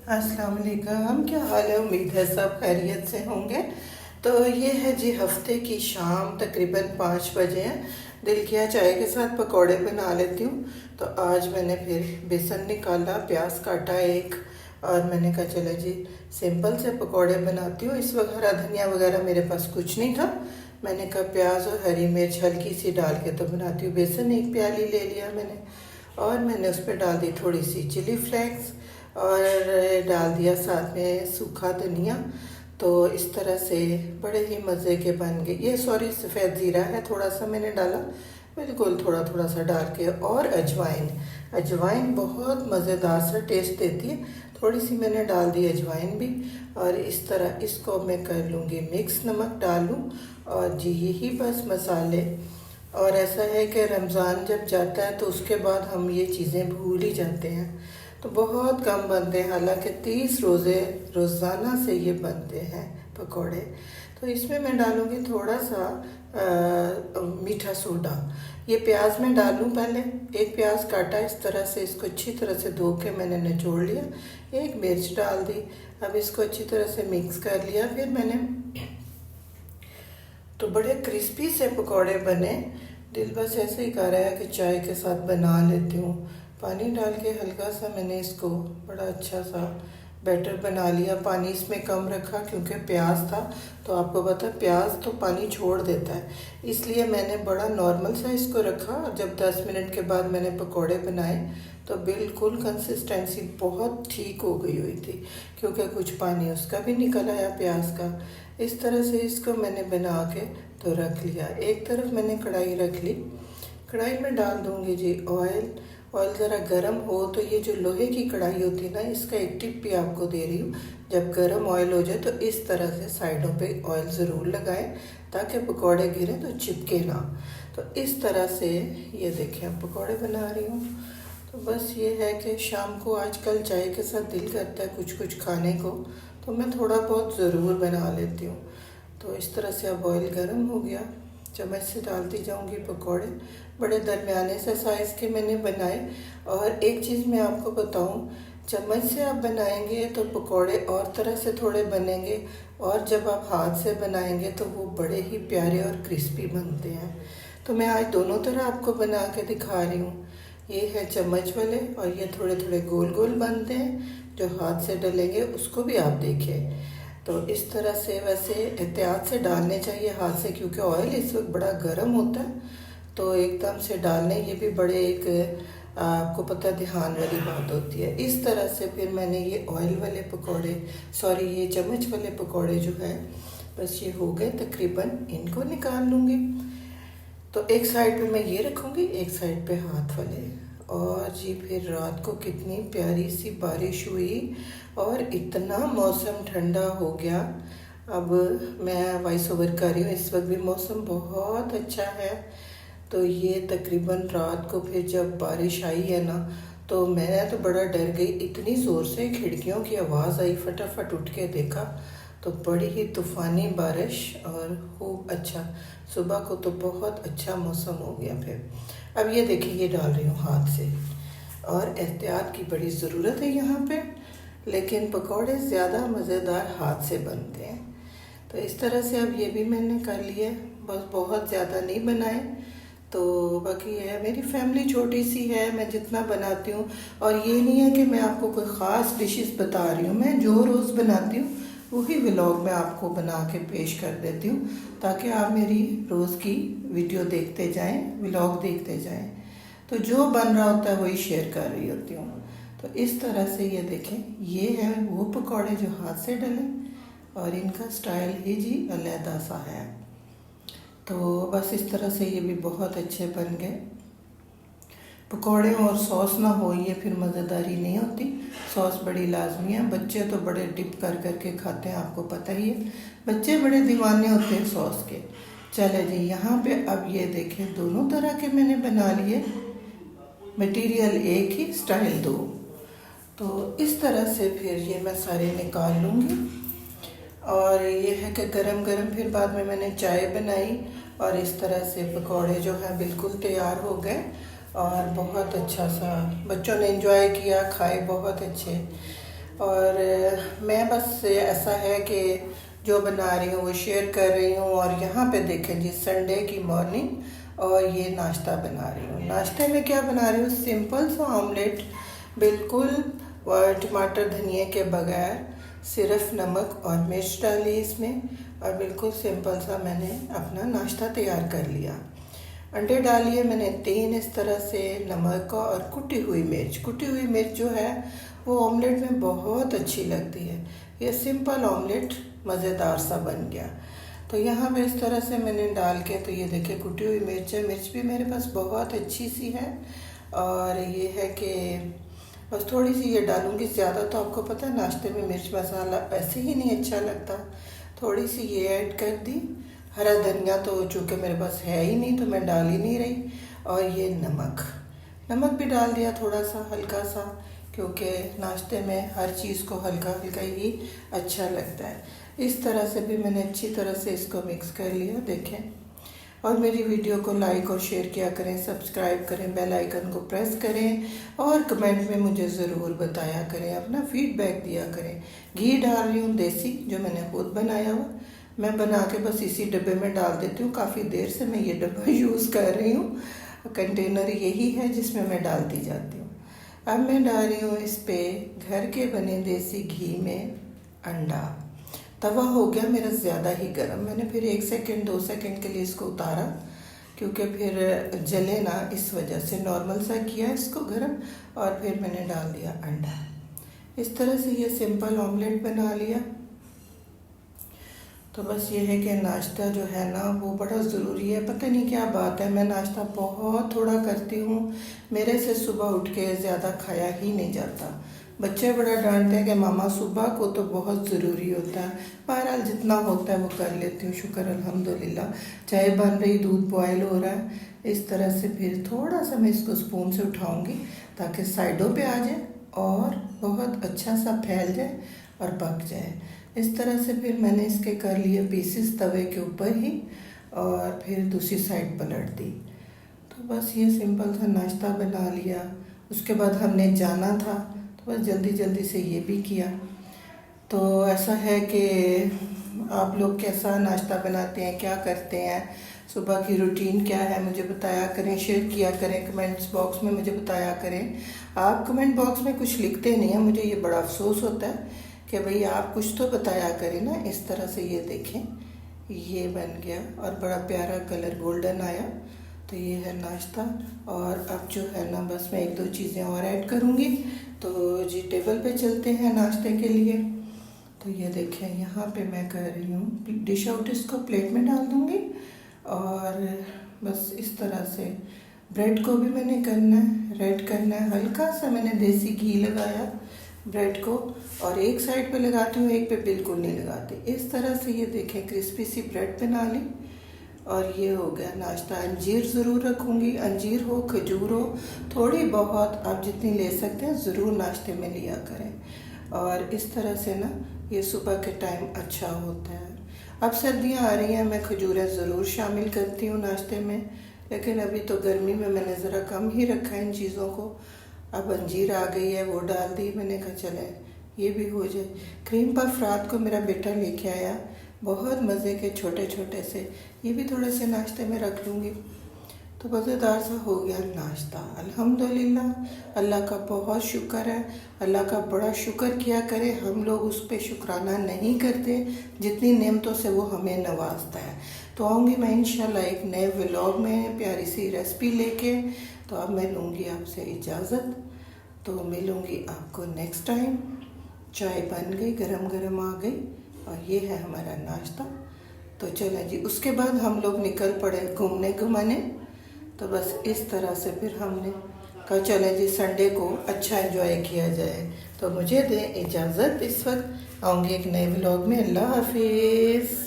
अस्सलाम वालेकुम। क्या हाल है? उम्मीद है सब खैरियत से होंगे। तो ये है जी हफ्ते की शाम, तकरीबन 5 बजे हैं। दिल किया चाय के साथ पकौड़े बना लेती हूँ। तो आज मैंने फिर बेसन निकाला, प्याज काटा एक, और मैंने कहा चलो जी सिंपल से पकौड़े बनाती हूँ। इस वक्त हरा धनिया वगैरह मेरे पास कुछ नहीं था। मैंने कहा प्याज और हरी मिर्च हल्की सी डाल के तो बनाती हूँ। बेसन एक प्याली ले लिया मैंने, और मैंने उस पर डाल दी थोड़ी सी चिली फ्लेक्स, और डाल दिया साथ में सूखा धनिया। तो इस तरह से बड़े ही मज़े के बन गए। ये सॉरी सफ़ेद ज़ीरा है, थोड़ा सा मैंने डाला, बिल्कुल थोड़ा थोड़ा सा डाल के। और अजवाइन, अजवाइन बहुत मज़ेदार सा टेस्ट देती है, थोड़ी सी मैंने डाल दी अजवाइन भी। और इस तरह इसको मैं कर लूँगी मिक्स, नमक डालूँ और जी यही बस मसाले। और ऐसा है कि रमज़ान जब जाता है तो उसके बाद हम ये चीज़ें भूल ही जाते हैं, तो बहुत कम बनते हैं। हालांकि 30 रोज़े रोज़ाना से ये बनते हैं पकोड़े। तो इसमें मैं डालूँगी थोड़ा सा मीठा सोडा। ये प्याज मैं डालूँ पहले, एक प्याज काटा इस तरह से, इसको अच्छी तरह से धो के मैंने निचोड़ लिया, एक मिर्च डाल दी। अब इसको अच्छी तरह से मिक्स कर लिया। फिर मैंने तो बड़े क्रिस्पी से पकोड़े बने। दिल बस ऐसे ही कर रहा है कि चाय के साथ बना लेती हूँ। पानी डाल के हल्का सा मैंने इसको बड़ा अच्छा सा बैटर बना लिया। पानी इसमें कम रखा क्योंकि प्याज था, तो आपको पता है प्याज तो पानी छोड़ देता है, इसलिए मैंने बड़ा नॉर्मल सा इसको रखा। जब 10 मिनट के बाद मैंने पकोड़े बनाए तो बिल्कुल कंसिस्टेंसी बहुत ठीक हो गई हुई थी, क्योंकि कुछ पानी उसका भी निकल आया प्याज का। इस तरह से इसको मैंने बना के तो रख लिया। एक तरफ मैंने कढ़ाई रख ली, कढ़ाई में डाल दूँगी जी ऑयल। ऑयल ज़रा गर्म हो तो ये जो लोहे की कढ़ाई होती है ना, इसका एक टिप भी आपको दे रही हूँ, जब गर्म ऑयल हो जाए तो इस तरह से साइडों पे ऑयल ज़रूर लगाएं ताकि पकोड़े गिरें तो चिपके ना। तो इस तरह से ये देखें अब पकोड़े बना रही हूँ। तो बस ये है कि शाम को आजकल चाय के साथ दिल करता है कुछ कुछ खाने को, तो मैं थोड़ा बहुत ज़रूर बना लेती हूँ। तो इस तरह से अब ऑयल गर्म हो गया, चम्मच से डालती जाऊंगी पकोड़े। बड़े दरमियाने से साइज़ के मैंने बनाए। और एक चीज़ मैं आपको बताऊं, चम्मच से आप बनाएंगे तो पकोड़े और तरह से थोड़े बनेंगे, और जब आप हाथ से बनाएंगे तो वो बड़े ही प्यारे और क्रिस्पी बनते हैं। तो मैं आज दोनों तरह आपको बना के दिखा रही हूँ। ये है चम्मच वाले, और ये थोड़े थोड़े गोल गोल बनते हैं। जो हाथ से डलेंगे उसको भी आप देखिए। तो इस तरह से वैसे एहतियात से डालने चाहिए हाथ से, क्योंकि ऑयल इस वक्त बड़ा गर्म होता है, तो एकदम से डालने ये भी बड़े एक आपको पता ध्यान वाली बात होती है। इस तरह से फिर मैंने ये ऑयल वाले पकोड़े, सॉरी ये चम्मच वाले पकोड़े जो है बस ये हो गए तकरीबन, इनको निकाल लूँगी। तो एक साइड पे मैं ये रखूँगी, एक साइड पे हाथ वाले। और जी फिर रात को कितनी प्यारी सी बारिश हुई और इतना मौसम ठंडा हो गया। अब मैं वॉइस ओवर कर रही हूँ, इस वक्त भी मौसम बहुत अच्छा है। तो ये तकरीबन रात को फिर जब बारिश आई है ना, तो मैं तो बड़ा डर गई, इतनी ज़ोर से खिड़कियों की आवाज़ आई। फटाफट उठ के देखा तो बड़ी ही तूफ़ानी बारिश, और खूब अच्छा, सुबह को तो बहुत अच्छा मौसम हो गया। फिर अब ये देखिए ये डाल रही हूँ हाथ से, और एहतियात की बड़ी ज़रूरत है यहाँ पे, लेकिन पकोड़े ज़्यादा मज़ेदार हाथ से बनते हैं। तो इस तरह से अब ये भी मैंने कर लिए, बस बहुत ज़्यादा नहीं बनाए। तो बाकी है, मेरी फैमिली छोटी सी है, मैं जितना बनाती हूँ, और ये नहीं है कि मैं आपको कोई ख़ास डिशेस बता रही हूँ, मैं जो रोज़ बनाती हूँ वही व्लॉग मैं आपको बना के पेश कर देती हूँ, ताकि आप मेरी रोज़ की वीडियो देखते जाएं, व्लॉग देखते जाएं। तो जो बन रहा होता है वही शेयर कर रही होती हूँ। तो इस तरह से ये देखें, ये है वो पकौड़े जो हाथ से डले, और इनका स्टाइल ही जी अलहदा सा है। तो बस इस तरह से ये भी बहुत अच्छे बन गए। पकोड़े और सॉस ना हो ये फिर मज़ेदारी नहीं होती, सॉस बड़ी लाजमी है। बच्चे तो बड़े डिप कर करके खाते हैं, आपको पता ही है, बच्चे बड़े दीवाने होते हैं सॉस के। चले जी यहाँ पे अब ये देखें दोनों तरह के मैंने बना लिए, मटेरियल एक ही, स्टाइल दो। तो इस तरह से फिर ये मैं सारे निकाल लूँगी। और ये है कि गरम गरम फिर बाद में मैंने चाय बनाई, और इस तरह से पकोड़े जो हैं बिल्कुल तैयार हो गए, और बहुत अच्छा सा बच्चों ने एंजॉय किया, खाए बहुत अच्छे। और मैं बस ऐसा है कि जो बना रही हूँ वो शेयर कर रही हूँ। और यहाँ पे देखें जी, संडे की मॉर्निंग और ये नाश्ता बना रही हूँ। नाश्ते में क्या बना रही हूँ, सिंपल सा ऑमलेट, बिल्कुल टमाटर धनिए के बगैर, सिर्फ नमक और मिर्च डाली इसमें, और बिल्कुल सिंपल सा मैंने अपना नाश्ता तैयार कर लिया। अंडे डालिए मैंने 3 इस तरह से, नमक और कुटी हुई मिर्च जो है वो ऑमलेट में बहुत अच्छी लगती है। ये सिंपल ऑमलेट मज़ेदार सा बन गया। तो यहाँ पे इस तरह से मैंने डाल के, तो ये देखिए कुटी हुई मिर्च है, मिर्च भी मेरे पास बहुत अच्छी सी है। और ये है कि बस थोड़ी सी ये डालूँगी, ज़्यादा तो आपको पता है नाश्ते में मिर्च मसाला वैसे ही नहीं अच्छा लगता, थोड़ी सी ये ऐड कर दी। हरा धनिया तो चूँकि मेरे पास है ही नहीं तो मैं डाल ही नहीं रही। और ये नमक भी डाल दिया थोड़ा सा, हल्का सा, क्योंकि नाश्ते में हर चीज़ को हल्का हल्का ही अच्छा लगता है। इस तरह से भी मैंने अच्छी तरह से इसको मिक्स कर लिया, देखें। और मेरी वीडियो को लाइक और शेयर किया करें, सब्सक्राइब करें, बेल आइकन को प्रेस करें और कमेंट में मुझे ज़रूर बताया करें, अपना फीडबैक दिया करें। घी डाल रही हूँ देसी, जो मैंने खुद बनाया हुआ, मैं बना के बस इसी डब्बे में डाल देती हूँ। काफ़ी देर से मैं ये डब्बा यूज़ कर रही हूँ, कंटेनर यही है जिसमें मैं डालती जाती हूँ। अब मैं डाल रही हूँ इस पे घर के बने देसी घी में अंडा। तवा हो गया मेरा ज़्यादा ही गर्म, मैंने फिर 1 सेकंड 2 सेकंड के लिए इसको उतारा, क्योंकि फिर जले ना, इस वजह से नॉर्मल सा किया इसको गर्म। और फिर मैंने डाल दिया अंडा। इस तरह से ये सिंपल ऑमलेट बना लिया। तो बस ये है कि नाश्ता जो है ना वो बड़ा ज़रूरी है। पता नहीं क्या बात है, मैं नाश्ता बहुत थोड़ा करती हूँ, मेरे से सुबह उठ के ज़्यादा खाया ही नहीं जाता। बच्चे बड़ा डांटते हैं कि मामा सुबह को तो बहुत ज़रूरी होता है। बहरहाल जितना होता है वो कर लेती हूँ, शुक्र अल्हम्दुलिल्लाह। चाय बन रही, दूध बॉयल हो रहा है, इस तरह से फिर थोड़ा सा मैं इसको स्पून से उठाऊँगी ताकि साइडों पे आ जाए और बहुत अच्छा सा फैल जाए और पक जाए। इस तरह से फिर मैंने इसके कर लिए पीसेस तवे के ऊपर ही, और फिर दूसरी साइड पलट दी। तो बस ये सिंपल सा नाश्ता बना लिया। उसके बाद हमने जाना था तो बस जल्दी जल्दी से ये भी किया। तो ऐसा है कि आप लोग कैसा नाश्ता बनाते हैं, क्या करते हैं, सुबह की रूटीन क्या है, मुझे बताया करें, शेयर किया करें, कमेंट्स बॉक्स में मुझे बताया करें। आप कमेंट बॉक्स में कुछ लिखते नहीं हैं, मुझे ये बड़ा अफसोस होता है कि भाई आप कुछ तो बताया करें ना। इस तरह से ये देखें, ये बन गया और बड़ा प्यारा कलर गोल्डन आया। तो ये है नाश्ता। और अब जो है ना बस मैं 1-2 चीज़ें और ऐड करूँगी। तो जी टेबल पे चलते हैं नाश्ते के लिए। तो ये देखें, यहाँ पे मैं कर रही हूँ डिश आउट, इसको प्लेट में डाल दूँगी। और बस इस तरह से ब्रेड को भी मैंने करना है, रेड करना है। हल्का सा मैंने देसी घी लगाया ब्रेड को, और एक साइड पे लगाती हूँ, एक पे बिल्कुल नहीं लगाती। इस तरह से ये देखें क्रिस्पी सी ब्रेड बना ली। और ये हो गया नाश्ता। अंजीर ज़रूर रखूँगी, अंजीर हो, खजूर हो, थोड़ी बहुत आप जितनी ले सकते हैं ज़रूर नाश्ते में लिया करें। और इस तरह से ना ये सुबह के टाइम अच्छा होता है। अब सर्दियाँ आ रही हैं, मैं खजूरें ज़रूर शामिल करती हूँ नाश्ते में, लेकिन अभी तो गर्मी में मैंने ज़रा कम ही रखा है इन चीज़ों को। अब अंजीर आ गई है, वो डाल दी मैंने, कहा चले ये भी हो जाए। क्रीम पफ रात को मेरा बेटा लेके आया, बहुत मज़े के छोटे छोटे से, ये भी थोड़े से नाश्ते में रख लूँगी। तो मज़ेदार सा हो गया नाश्ता, अल्हम्दुलिल्लाह। अल्लाह का बहुत शुक्र है, अल्लाह का बड़ा शुक्र किया करें। हम लोग उस पर शुक्राना नहीं करते जितनी नेमतों से वो हमें नवाजता है। तो आऊँगी मैं इंशाल्लाह एक नए व्लॉग में प्यारी सी रेसिपी लेके। तो अब मैं लूँगी आपसे इजाज़त, तो मिलूँगी आपको नेक्स्ट टाइम। चाय बन गई, गरम गरम आ गई, और ये है हमारा नाश्ता। तो चलें जी, उसके बाद हम लोग निकल पड़े घूमने घुमाने। तो बस इस तरह से फिर हमने कहा चलें जी संडे को अच्छा एंजॉय किया जाए। तो मुझे दें इजाज़त, इस वक्त आऊँगी एक नए व्लॉग में। अल्लाह हाफिज़।